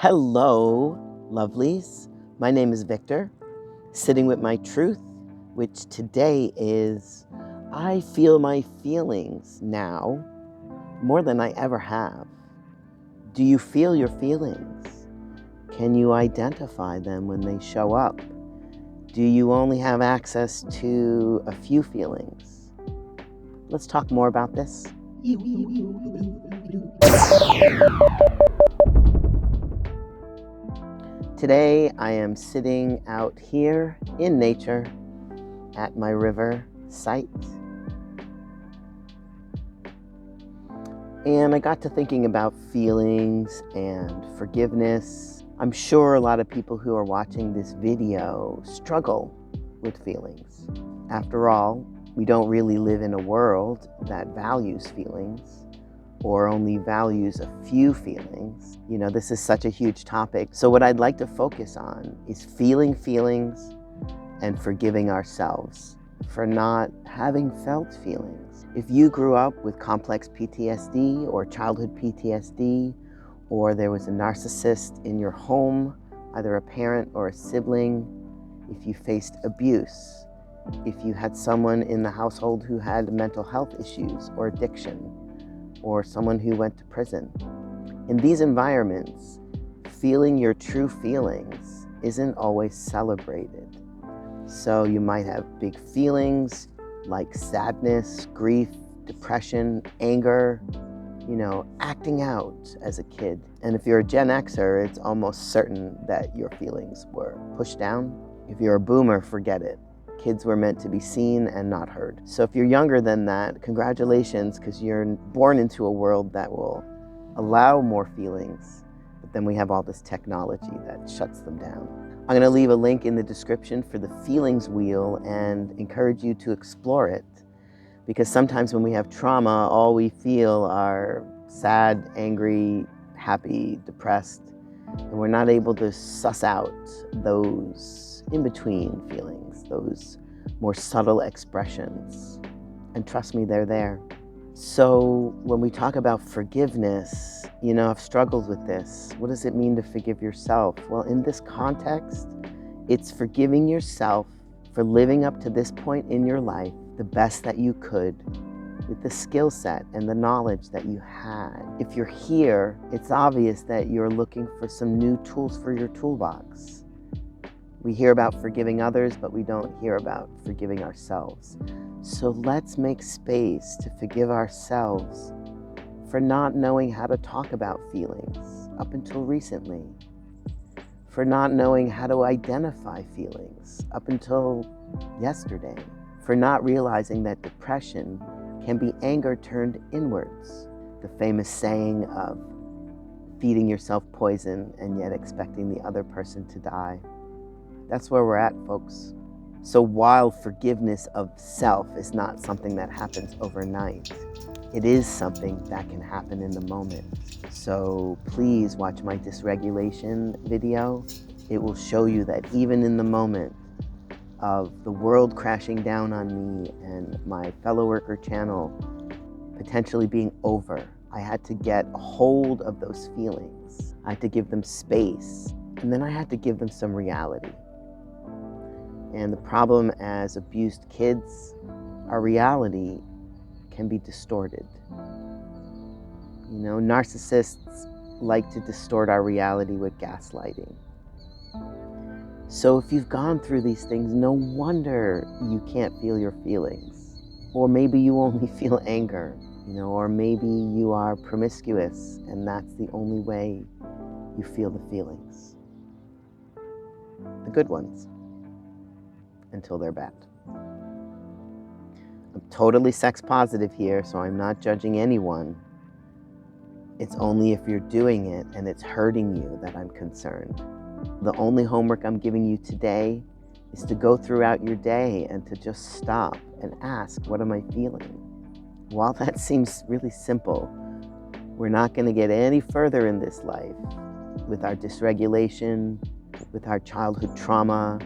Hello, lovelies. My name is Victor, sitting with my truth, which today is I feel my feelings now more than I ever have. Do you feel your feelings? Can you identify them when they show up? Do you only have access to a few feelings? Let's talk more about this. Today I am sitting out here in nature at my river site, and I got to thinking about feelings and forgiveness. I'm sure a lot of people who are watching this video struggle with feelings. After all, we don't really live in a world that values feelings or only values a few feelings. You know, this is such a huge topic. So what I'd like to focus on is feeling feelings and forgiving ourselves for not having felt feelings. If you grew up with complex PTSD or childhood PTSD, or there was a narcissist in your home, either a parent or a sibling, if you faced abuse, if you had someone in the household who had mental health issues or addiction, or someone who went to prison. In these environments, feeling your true feelings isn't always celebrated. So you might have big feelings like sadness, grief, depression, anger, acting out as a kid. And if you're a Gen Xer, it's almost certain that your feelings were pushed down. If you're a boomer, forget it. Kids were meant to be seen and not heard. So if you're younger than that, congratulations, because you're born into a world that will allow more feelings. But then we have all this technology that shuts them down. I'm going to leave a link in the description for the feelings wheel and encourage you to explore it. Because sometimes when we have trauma, all we feel are sad, angry, happy, depressed, and we're not able to suss out those in-between feelings, those more subtle expressions. And trust me, they're there. So when we talk about forgiveness, I've struggled with this. What does it mean to forgive yourself? Well, in this context, it's forgiving yourself for living up to this point in your life the best that you could with the skill set and the knowledge that you had. If you're here, it's obvious that you're looking for some new tools for your toolbox. We hear about forgiving others, but we don't hear about forgiving ourselves. So let's make space to forgive ourselves for not knowing how to talk about feelings up until recently, for not knowing how to identify feelings up until yesterday, for not realizing that depression can be anger turned inwards. The famous saying of feeding yourself poison and yet expecting the other person to die. That's where we're at, folks. So while forgiveness of self is not something that happens overnight, it is something that can happen in the moment. So please watch my dysregulation video. It will show you that even in the moment of the world crashing down on me and my fellow worker channel potentially being over, I had to get a hold of those feelings. I had to give them space, and then I had to give them some reality. And the problem as abused kids, our reality can be distorted. Narcissists like to distort our reality with gaslighting. So if you've gone through these things, no wonder you can't feel your feelings. Or maybe you only feel anger, or maybe you are promiscuous and that's the only way you feel the feelings. The good ones. Until they're bad. I'm totally sex positive here, so I'm not judging anyone. It's only if you're doing it and it's hurting you that I'm concerned. The only homework I'm giving you today is to go throughout your day and to just stop and ask, what am I feeling? While that seems really simple, we're not going to get any further in this life with our dysregulation, with our childhood trauma,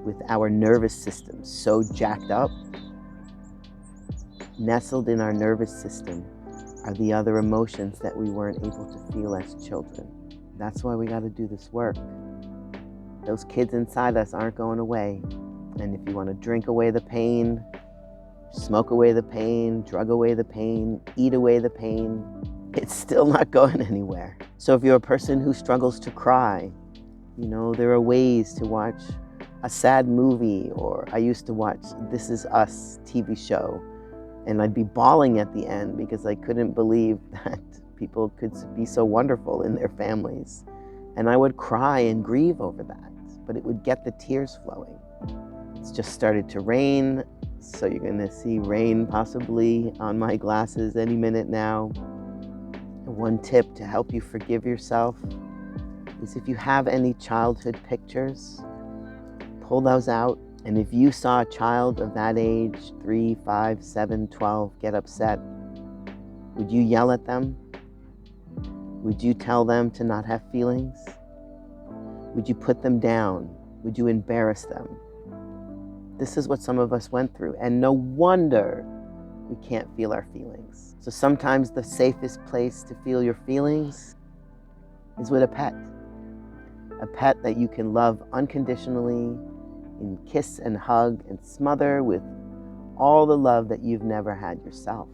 with our nervous system so jacked up. Nestled in our nervous system are the other emotions that we weren't able to feel as children. That's why we got to do this work. Those kids inside us aren't going away. And if you want to drink away the pain, smoke away the pain, drug away the pain, eat away the pain, it's still not going anywhere. So if you're a person who struggles to cry, there are ways to watch a sad movie, or I used to watch This Is Us TV show, and I'd be bawling at the end because I couldn't believe that people could be so wonderful in their families. And I would cry and grieve over that, but it would get the tears flowing. It's just started to rain, so you're going to see rain possibly on my glasses any minute now. And one tip to help you forgive yourself is if you have any childhood pictures, pull those out. And if you saw a child of that age, 3, 5, 7, 12, get upset, would you yell at them? Would you tell them to not have feelings? Would you put them down? Would you embarrass them? This is what some of us went through, and no wonder we can't feel our feelings. So sometimes the safest place to feel your feelings is with a pet that you can love unconditionally, and kiss and hug and smother with all the love that you've never had yourself.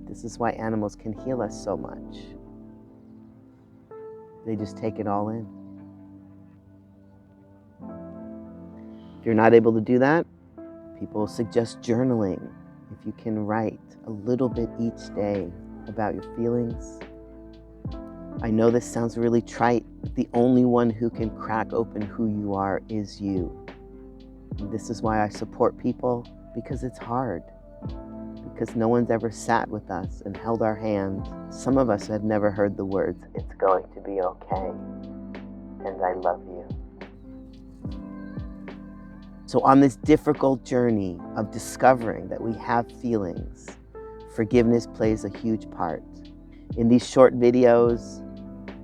This is why animals can heal us so much. They just take it all in. If you're not able to do that, people suggest journaling. If you can write a little bit each day about your feelings. I know this sounds really trite, but the only one who can crack open who you are is you. And this is why I support people, because it's hard. Because no one's ever sat with us and held our hand. Some of us have never heard the words, "It's going to be okay," and "I love you." So on this difficult journey of discovering that we have feelings, forgiveness plays a huge part. In these short videos,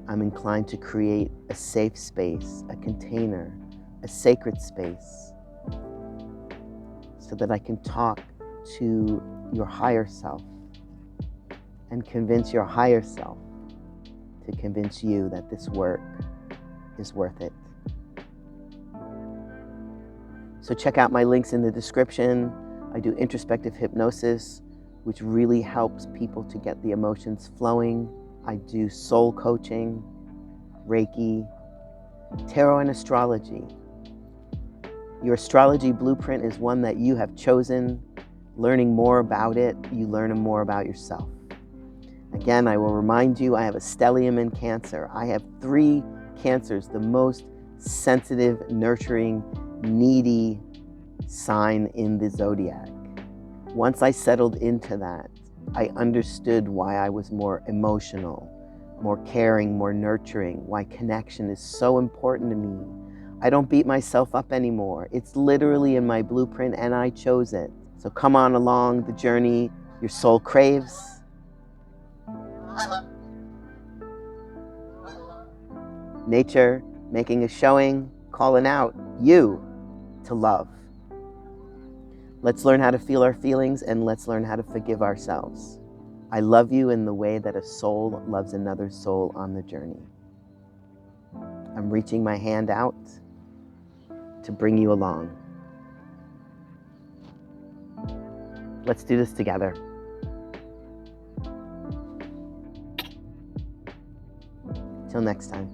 I'm inclined to create a safe space, a container, a sacred space, so that I can talk to your higher self and convince your higher self to convince you that this work is worth it. So check out my links in the description. I do introspective hypnosis, which really helps people to get the emotions flowing. I do soul coaching, Reiki, tarot, and astrology. Your astrology blueprint is one that you have chosen. Learning more about it, you learn more about yourself. Again, I will remind you, I have a stellium in Cancer. I have 3 Cancers, the most sensitive, nurturing, needy sign in the zodiac. Once I settled into that, I understood why I was more emotional, more caring, more nurturing, why connection is so important to me. I don't beat myself up anymore. It's literally in my blueprint and I chose it. So come on along the journey your soul craves. Nature making a showing, calling out you to love. Let's learn how to feel our feelings, and let's learn how to forgive ourselves. I love you in the way that a soul loves another soul on the journey. I'm reaching my hand out to bring you along. Let's do this together. Till next time.